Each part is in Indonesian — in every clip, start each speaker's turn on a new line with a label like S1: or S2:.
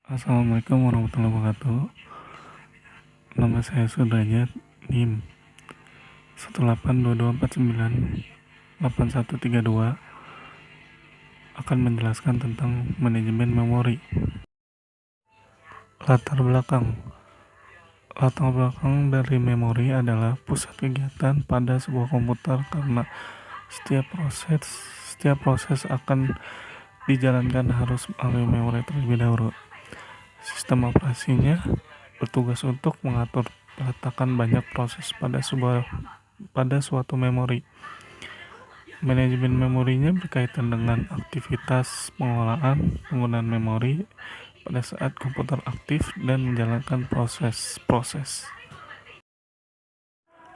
S1: Assalamualaikum warahmatullahi wabarakatuh. Nama saya Sudrajat, NIM 18224981132, akan menjelaskan tentang manajemen memori. Latar belakang Latar belakang dari memori adalah pusat kegiatan pada sebuah komputer karena setiap proses akan dijalankan harus melalui memori terlebih dahulu. Sistem operasinya bertugas untuk mengatur peletakan banyak proses pada suatu memori. Manajemen memorinya berkaitan dengan aktivitas pengolahan penggunaan memori pada saat komputer aktif dan menjalankan proses-proses.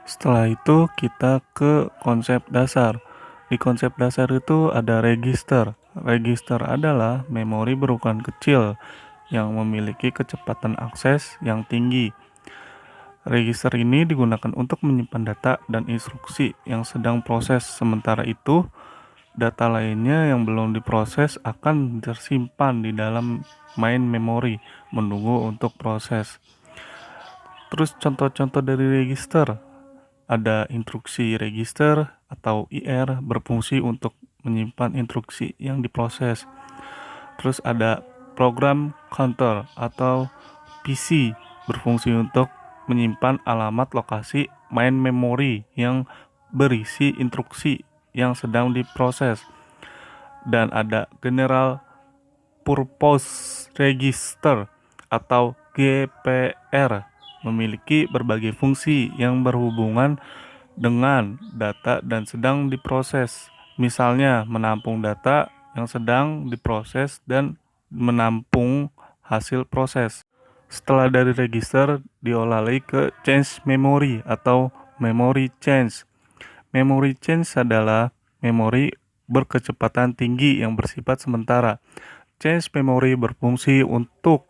S1: Setelah itu kita ke konsep dasar. Di konsep dasar itu ada register. Register adalah memori berukuran kecil yang memiliki kecepatan akses yang tinggi. Register ini digunakan untuk menyimpan data dan instruksi yang sedang proses. Sementara itu, data lainnya yang belum diproses akan tersimpan di dalam main memory, menunggu untuk proses. Terus contoh-contoh dari register. Ada instruksi register atau IR berfungsi untuk menyimpan instruksi yang diproses. Terus ada program counter atau PC berfungsi untuk menyimpan alamat lokasi main memory yang berisi instruksi yang sedang diproses. Dan ada General Purpose Register atau GPR memiliki berbagai fungsi yang berhubungan dengan data dan sedang diproses. Misalnya menampung data yang sedang diproses dan menampung hasil proses. Setelah dari register diolah lagi ke change memory atau memory change. Memory change adalah memori berkecepatan tinggi yang bersifat sementara. Change memory berfungsi untuk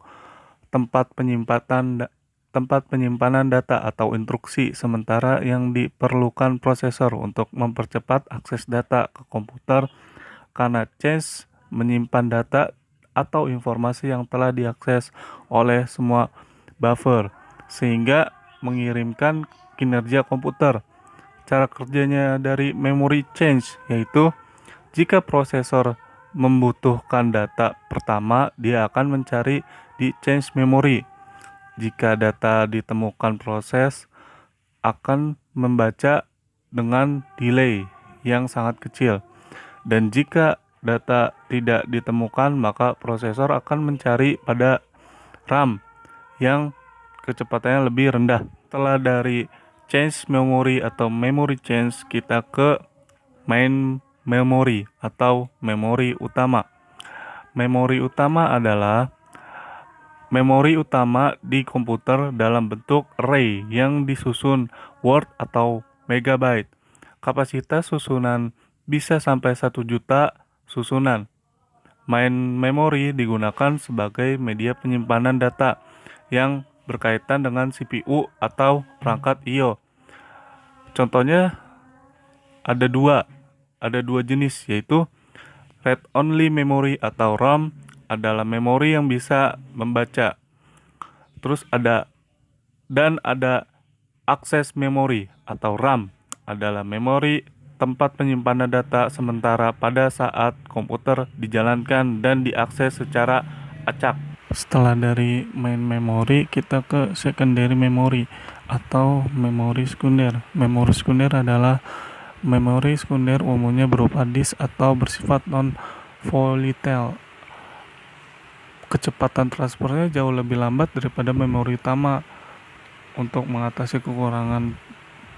S1: tempat penyimpanan data atau instruksi sementara yang diperlukan prosesor untuk mempercepat akses data ke komputer, karena change menyimpan data atau informasi yang telah diakses oleh semua buffer sehingga mengirimkan kinerja komputer. Cara kerjanya dari memory change yaitu jika prosesor membutuhkan data pertama, dia akan mencari di change memory. Jika data ditemukan, proses akan membaca dengan delay yang sangat kecil. Dan jika data tidak ditemukan, maka prosesor akan mencari pada RAM yang kecepatannya lebih rendah. Setelah dari change memory atau memory change, kita ke main memory atau memori utama. Memori utama adalah memori utama di komputer dalam bentuk array yang disusun word atau megabyte. Kapasitas susunan bisa sampai 1 juta susunan. Main memory digunakan sebagai media penyimpanan data yang berkaitan dengan CPU atau perangkat I/O. Contohnya ada dua jenis, yaitu read only memory atau ROM adalah memori yang bisa membaca. Terus ada access memory atau RAM adalah memori tempat penyimpanan data sementara pada saat komputer dijalankan dan diakses secara acak. Setelah dari main memory, kita ke secondary memory atau memori sekunder. Memori sekunder adalah memori sekunder umumnya berupa disk atau bersifat non-volatile. Kecepatan transfernya jauh lebih lambat daripada memori utama. Untuk mengatasi kekurangan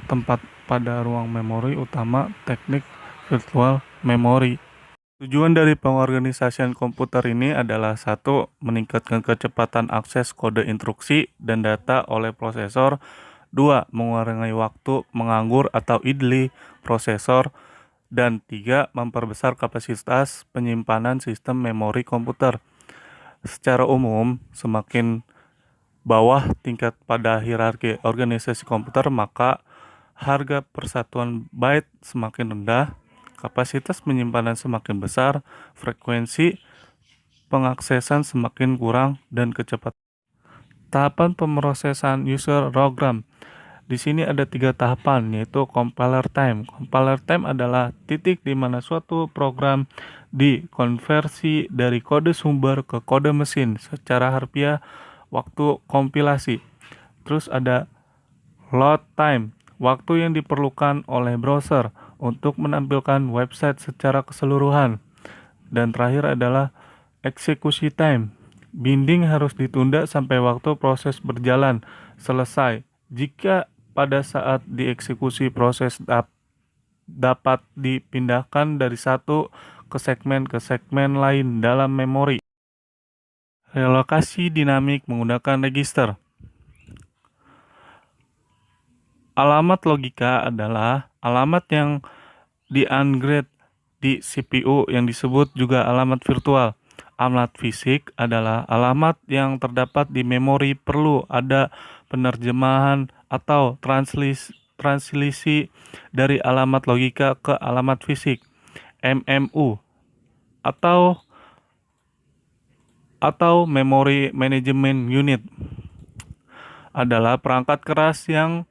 S1: tempat pada ruang memori utama, teknik virtual memory. Tujuan dari pengorganisasian komputer ini adalah satu, meningkatkan kecepatan akses kode instruksi dan data oleh prosesor. Dua, mengurangi waktu menganggur atau idle prosesor. Dan tiga, memperbesar kapasitas penyimpanan sistem memori komputer. Secara umum, semakin bawah tingkat pada hierarki organisasi komputer, maka harga persatuan byte semakin rendah, kapasitas penyimpanan semakin besar, frekuensi pengaksesan semakin kurang dan kecepatan. Tahapan pemrosesan user program. Di sini ada 3 tahapan, yaitu compiler time. Compiler time adalah titik di mana suatu program dikonversi dari kode sumber ke kode mesin secara harfiah waktu kompilasi. Terus ada load time, waktu yang diperlukan oleh browser untuk menampilkan website secara keseluruhan. Dan terakhir adalah eksekusi time. Binding harus ditunda sampai waktu proses berjalan selesai. Jika pada saat dieksekusi proses dapat dipindahkan dari satu ke segmen lain dalam memori. Relokasi dinamik menggunakan register. Alamat logika adalah alamat yang di-ungrade di CPU yang disebut juga alamat virtual. Alamat fisik adalah alamat yang terdapat di memori, perlu ada penerjemahan atau translisi dari alamat logika ke alamat fisik. MMU atau Memory Management Unit adalah perangkat keras yang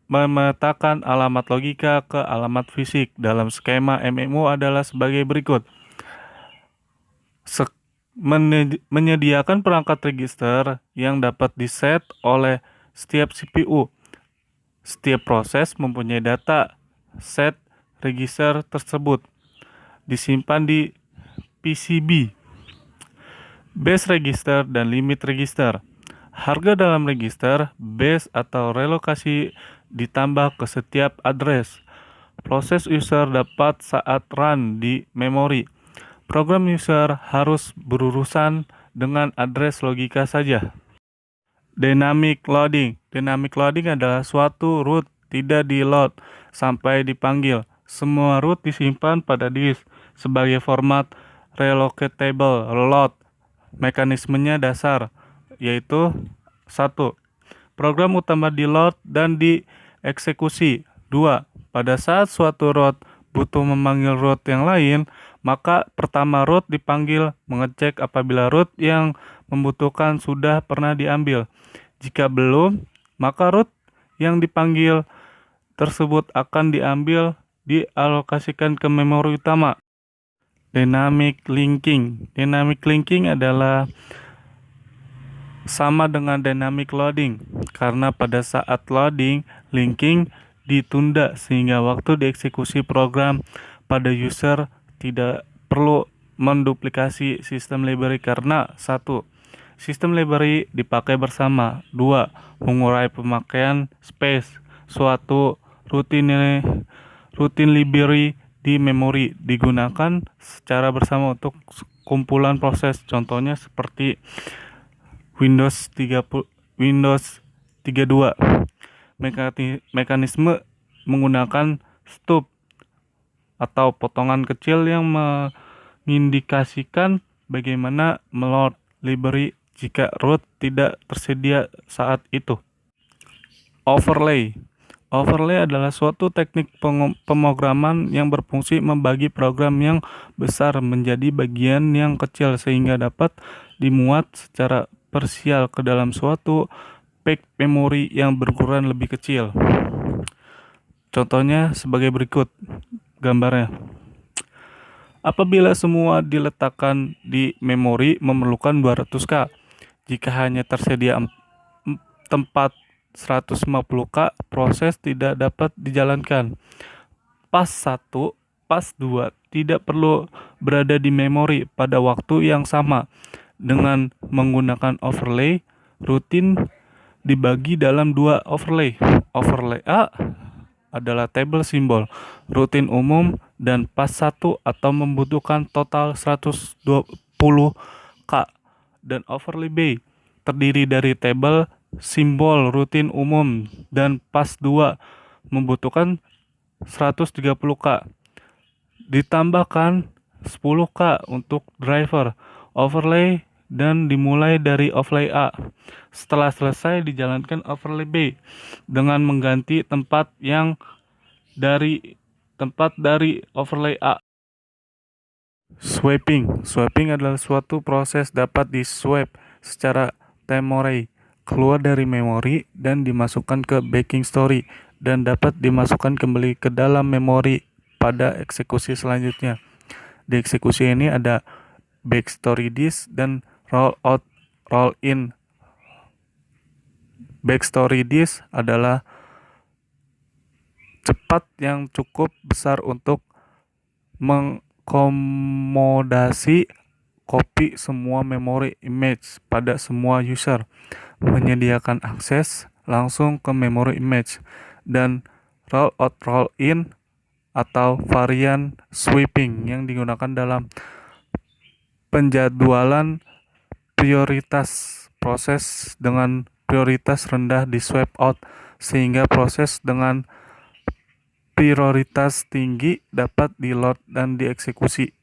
S1: memetakan alamat logika ke alamat fisik. Dalam skema MMU adalah sebagai berikut. Menyediakan perangkat register yang dapat diset oleh setiap CPU. Setiap proses mempunyai data set register tersebut disimpan di PCB. Base register dan limit register. Harga dalam register, base atau relokasi ditambah ke setiap address. Proses user dapat saat run di memori. Program user harus berurusan dengan address logika saja. Dynamic loading. Dynamic loading adalah suatu root tidak di-load sampai dipanggil. Semua root disimpan pada disk sebagai format relocatable load. Mekanismenya dasar, yaitu 1. Program utama di-load dan dieksekusi. 2. Pada saat suatu root butuh memanggil root yang lain, maka pertama root dipanggil mengecek apabila root yang membutuhkan sudah pernah diambil. Jika belum, maka root yang dipanggil tersebut akan diambil dialokasikan ke memori utama. Dynamic linking. Dynamic linking adalah sama dengan dynamic loading karena pada saat loading, linking ditunda sehingga waktu dieksekusi program pada user tidak perlu menduplikasi sistem library karena 1. Sistem library dipakai bersama. 2. Mengurai pemakaian space. Suatu rutin library di memori digunakan secara bersama untuk kumpulan proses. Contohnya seperti Windows 32. Mekanisme menggunakan stub atau potongan kecil yang mengindikasikan bagaimana meload library jika root tidak tersedia saat itu. Overlay. Overlay adalah suatu teknik pemrograman yang berfungsi membagi program yang besar menjadi bagian yang kecil sehingga dapat dimuat secara parsial ke dalam suatu pack memori yang berukuran lebih kecil. Contohnya sebagai berikut gambarnya. Apabila semua diletakkan di memori memerlukan 200K. Jika hanya tersedia tempat 150K, proses tidak dapat dijalankan. Pas 1, pas 2 tidak perlu berada di memori pada waktu yang sama. Dengan menggunakan overlay, rutin dibagi dalam 2 overlay. Overlay A adalah table simbol, rutin umum, dan pas 1 atau membutuhkan total 120K. Dan overlay B terdiri dari table simbol rutin umum dan pas 2 membutuhkan 130K. Ditambahkan 10K untuk driver overlay dan dimulai dari overlay A. Setelah selesai dijalankan overlay B dengan mengganti tempat dari overlay A. Swapping. Swapping adalah suatu proses dapat di-swap secara temoray keluar dari memori dan dimasukkan ke backing story dan dapat dimasukkan kembali ke dalam memori pada eksekusi selanjutnya. Di eksekusi ini ada backstory disk dan roll out, roll in. Backstory disk adalah cepat yang cukup besar untuk mengkomodasi copy semua memori image pada semua user, menyediakan akses langsung ke memori image, dan roll out roll in atau varian sweeping yang digunakan dalam penjadwalan prioritas. Proses dengan prioritas rendah di swap out sehingga proses dengan prioritas tinggi dapat di load dan dieksekusi.